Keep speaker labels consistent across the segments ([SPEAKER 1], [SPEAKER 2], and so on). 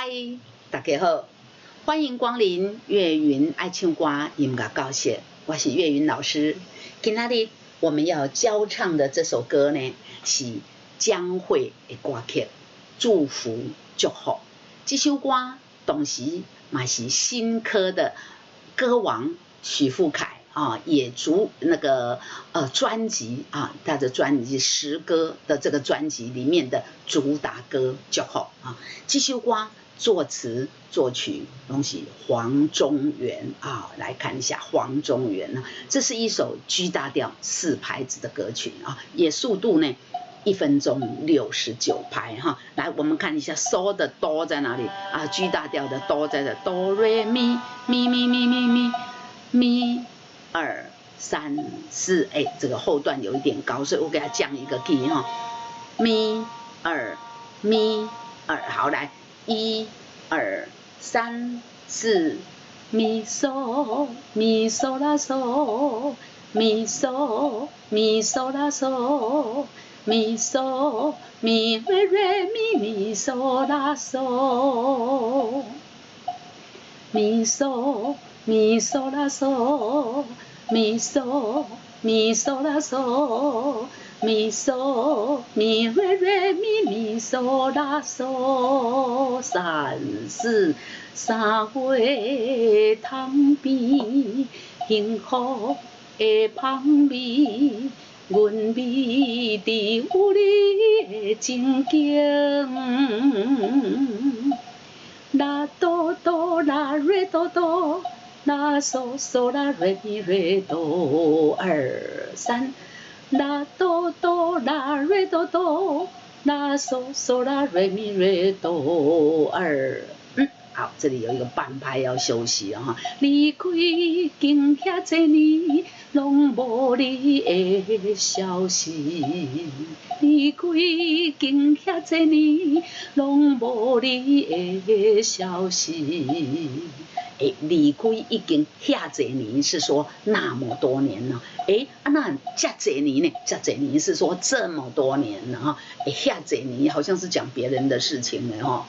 [SPEAKER 1] 嗨，大家好，欢迎光临岳云爱唱歌音乐教室，我是岳云老师。今仔日我们要教唱的这首歌呢，是江蕙的歌曲《祝福祝福》。这首歌同时嘛是新科的歌王许富凯也逐那个专辑他的专辑10歌的这个专辑里面的主打歌祝福这首歌作词作曲都是黄中原来看一下黄中原这是一首 G 大调4拍子的歌曲也速度呢1分钟69拍来我们看一下嗦的哆在哪里G 大调的哆在这哆瑞咪咪咪咪咪咪咪2 3 4这个后段有一点高，所以我给它降一个 key 咪2咪2好来1 2 3 4咪嗦咪嗦啦嗦咪嗦咪嗦啦嗦咪嗦咪瑞瑞咪咪嗦啦嗦咪嗦咪嗦啦嗦咪嗦咪嗦啦嗦咪嗦咪瑞瑞咪咪嗦啦嗦3 4 3月窗边幸福的香味阮美伫有你的情景啦哆哆啦瑞哆哆啦嗦嗦啦瑞咪瑞哆2 3啦哆哆啦瑞哆哆啦嗦嗦啦瑞咪瑞哆2好，这里有一个半拍要休息离开经遐多年，拢无你的消息。离开经遐多年，拢无你的消息。离开已经遐多年，是说那么多年了。那这多年呢？这多年是说这么多年了遐多年好像是讲别人的事情了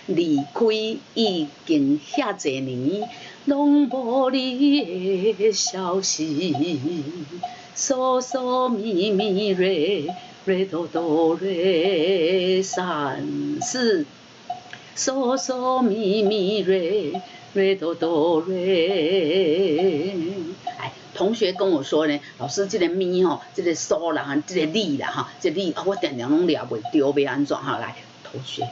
[SPEAKER 1] 离开已经遐多年，拢无你的消息。嗦嗦咪咪瑞瑞哆哆瑞3 4。嗦嗦咪咪瑞瑞哆哆瑞，同学跟我说呢，老师这个咪这个嗦啦，这个哩啦这个哩我常常拢抓不到，要安怎来？同学，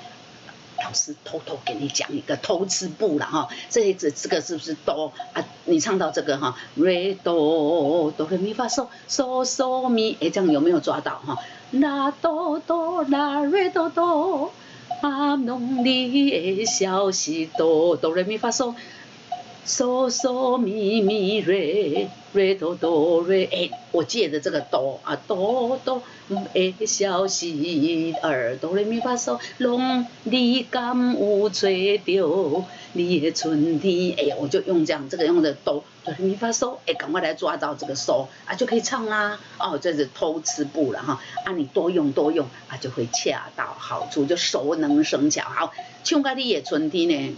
[SPEAKER 1] 老师偷偷给你讲一个偷吃步啦这个是不是哆你唱到这个瑞哆哆来咪发嗦嗦嗦咪，这样有没有抓到啦哆哆啦瑞哆哆。弄你的消息哆哆来咪发嗦嗦嗦咪咪瑞瑞哆哆瑞我借着这个哆哆哆的消息2哆来咪发嗦拢你敢有找到你的春天我就用这样这个用的哆哆来咪发嗦赶快来抓到这个嗦就可以唱这是偷吃步了你多用就会恰到好处，就熟能生巧。好，唱到你的春天呢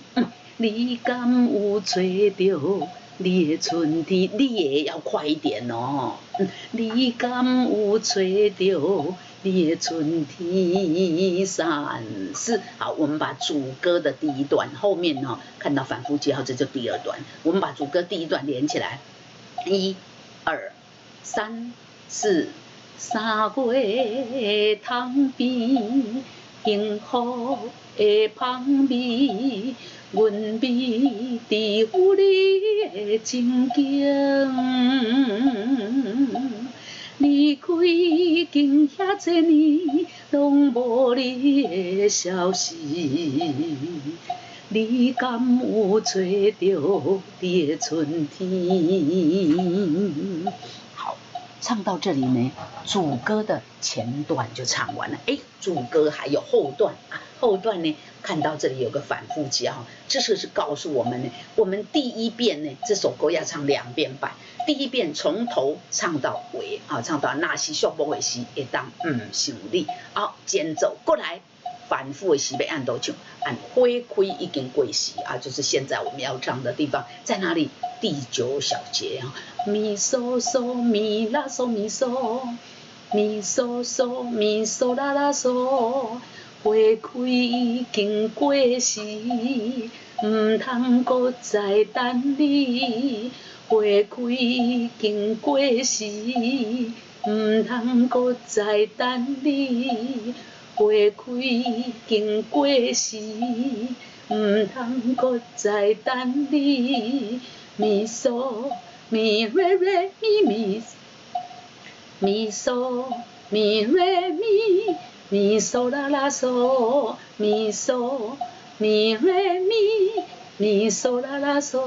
[SPEAKER 1] 你敢有找到你的春天？你也要快一点你敢有找到你的春天3 4好，我们把主歌的第一段后面看到反复记号，这就第2段。我们把主歌第一段连起来，1 2 3 4。3月窗边幸福的香味，阮美伫有你的情景。离开经遐多年，拢无你的消息。你敢有找到你的春天？好，唱到这里呢，主歌的前段就唱完了。主歌还有后段后段呢，看到这里有个反复记这是告诉我们呢，我们第一遍呢，这首歌要唱2遍半。第一遍从头唱到尾唱到那是寂寞的时会当想你间奏过来反复的时要按多唱，按花开已经过时啊，就是现在我们要唱的地方在哪里？第9小节啊，咪嗦嗦咪啦嗦咪嗦，咪嗦嗦咪嗦啦啦嗦，花开已经过时，唔通搁再等你。花开已经过时，唔通搁再等你。花开已经过时，唔通搁再等你。咪嗦咪瑞瑞咪咪，咪嗦咪瑞咪，咪嗦啦啦嗦，咪嗦咪瑞咪，咪嗦啦啦嗦，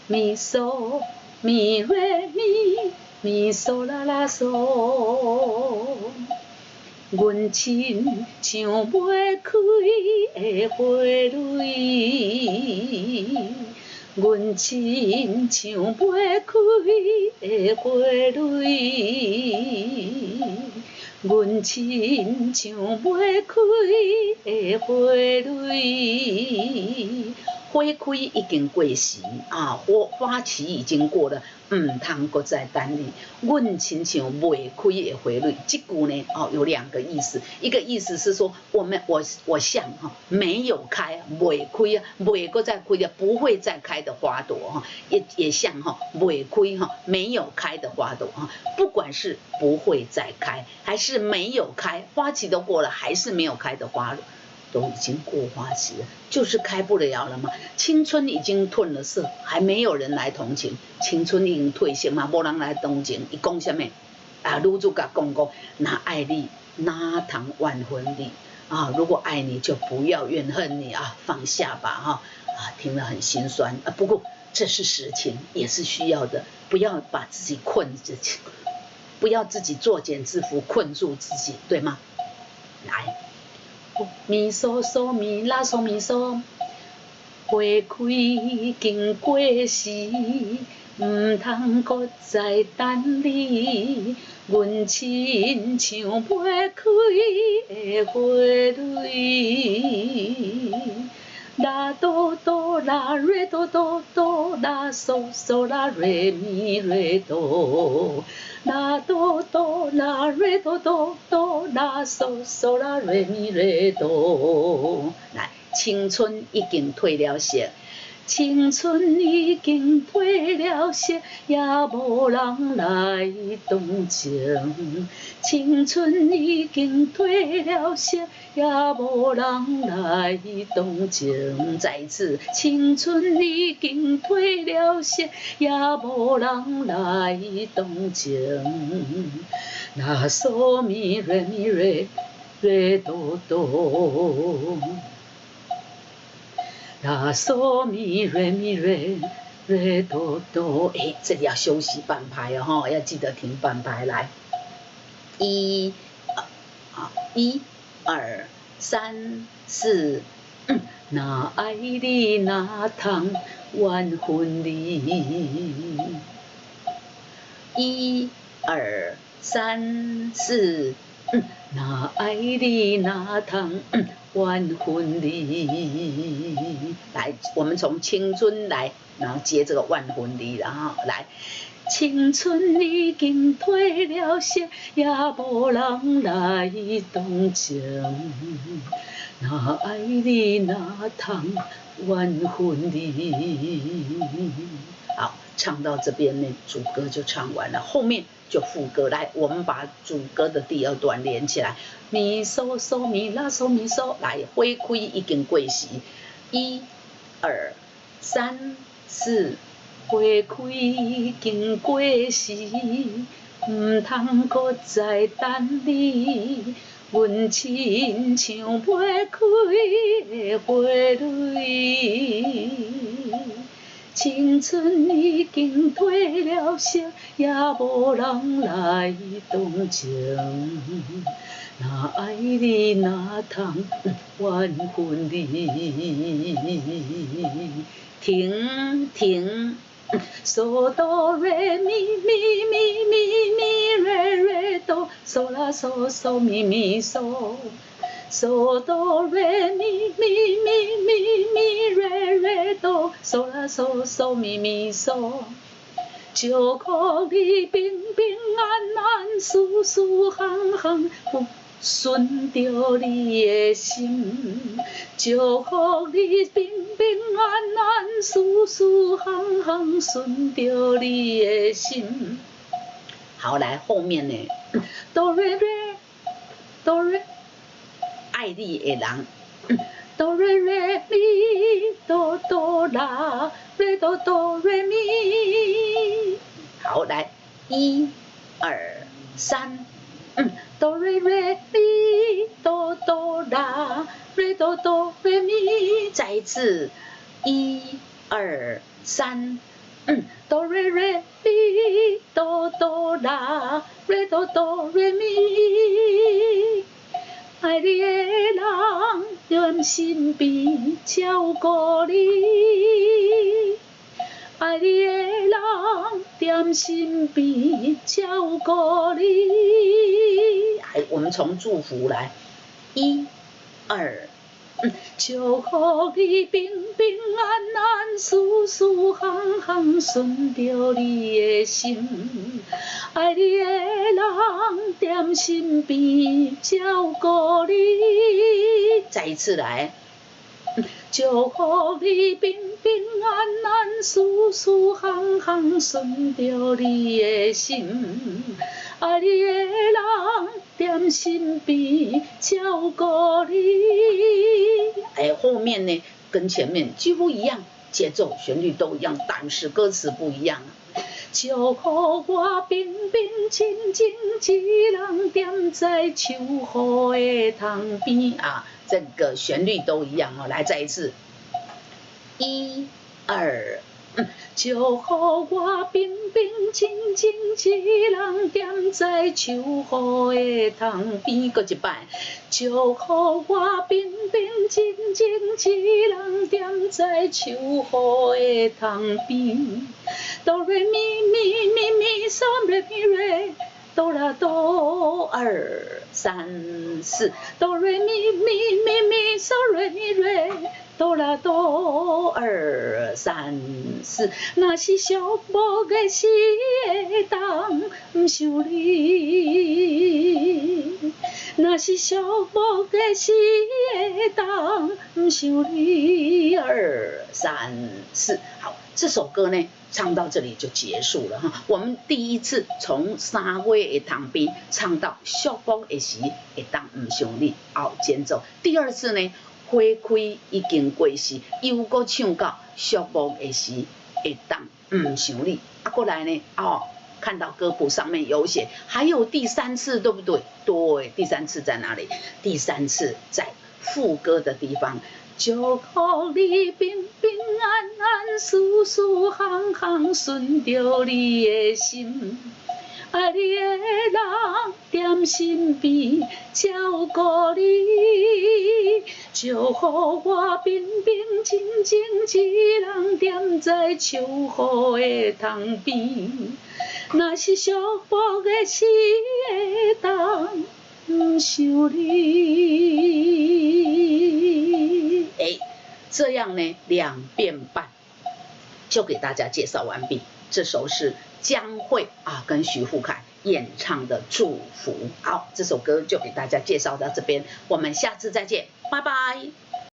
[SPEAKER 1] 咪嗦咪瑞咪，咪嗦啦啦嗦。阮亲像袂开的花蕊，阮亲像袂开的花蕊，阮亲像袂开的花蕊。花开已经过时啊，花期已经过了，唔通搁再等你。阮亲像未开的花蕊，这句呢有2个意思，一个意思是说我像没有开，未开啊，未搁再开的，不会再开的花朵也像未开没有开的花朵不管是不会再开，还是没有开，花期都过了，还是没有开的花朵。都已经过花期了，就是开不了了嘛。青春已经褪了色，还没有人来同情。青春已经褪色嘛，没人来同情。伊讲什么？女主角讲过，哪爱你，哪谈万分离啊！如果爱你，就不要怨恨你啊，放下吧听了很心酸不过这是实情，也是需要的。不要把自己困着，不要自己作茧自缚，困住自己，对吗？来。咪嗦嗦咪啦嗦咪嗦，花开已经过时，唔通搁再等你。阮亲像袂开的花蕊，啦哆哆啦瑞哆哆哆啦嗦嗦啦瑞咪瑞哆。啦哆哆啦瑞哆哆哆啦嗦嗦啦瑞咪瑞哆。来，青春已经褪了色，青春已经褪了色，也无人来同情。青春已经褪了色，也无人来同情。再一次，青春已经褪了色，也无人来同情。那嗦咪瑞咪瑞瑞哆哆，啦嗦咪瑞咪瑞瑞哆哆。这里要休息半拍要记得停半拍。来，1、2、3、4。哪爱你哪通怨恨你？1、2、3、4。哪爱你哪通怨恨你？来，我们从青春来，然后接这个万分离，然后来。青春已经褪了色，也无人来同情。哪爱你哪通怨恨你？好，唱到这边呢，主歌就唱完了，后面就副歌。来，我们把主歌的第2段连起来，咪嗦嗦咪啦嗦咪嗦。来，花开已经过时，1、2、3、4。花开已经过时，唔通搁再等你。阮亲像袂开的花蕊，青春已经褪了色，也无人来同情。哪爱你哪通怨恨你？停停。嗦哆瑞咪咪咪咪咪瑞瑞哆，嗦啦嗦嗦咪咪嗦。嗦哆瑞咪咪咪咪咪瑞瑞哆，嗦啦嗦嗦咪咪嗦。祝福你平平安安，舒舒康康，顺着你的心。祝福你平平安安，舒舒康康，顺着你的心。好，来后面呢，哆瑞瑞，哆瑞，爱你的人。哆瑞瑞咪哆哆啦，瑞哆哆瑞咪。好，来1、2、3，哆瑞瑞咪哆哆啦，瑞哆哆瑞咪。再一次1、2、3，哆瑞瑞咪哆哆啦，瑞哆哆瑞咪。爱你的人踮身边照顾你，爱你的人踮身边照顾你。来，我们从祝福来，1、2。祝福你平平安安，舒舒康康，顺着你的心。爱你的人踮身边照顾你。再一次来，祝福你平平安安，舒舒康康，顺着你的心。爱你的人踮身边照顾你。哎，后面呢跟前面几乎一样，节奏旋律都一样，但是歌词不一样。祝福我平平静静一人踮在秋雨的塘边啊，这个旋律都一样哦。来，再一次，1、2。祝福我平平静静一人踮在秋雨的塘边，搁一摆。祝福我平平静静一人踮在秋雨的塘边。哆瑞咪咪咪咪嗦瑞咪瑞，哆啦哆2、3、4，哆瑞咪咪咪咪嗦瑞咪瑞。哆啦哆2、3、4，若是寂寞的时会当不想你，若是寂寞的时会当不想你。2、3、4，好，这首歌呢唱到这里就结束了哈。我们第一次从3月的塘边唱到寂寞的时会当不想你，后间奏。第二次呢？花开已经过时，又搁唱到寂寞的时会当不想你。过来呢，看到歌谱上面有写，还有第3次，对不对？对，第3次在哪里？第3次在副歌的地方。祝福你平平安安，舒舒康康，顺着你的心。爱你的人踮身边照顾你，祝福我平平静静一人踮在秋雨的塘边。若是寂寞的时会当不想你。这样呢2遍半就给大家介绍完毕。这首是江蕙跟徐富凯演唱的《祝福》。好，这首歌就给大家介绍到这边，我们下次再见，拜拜。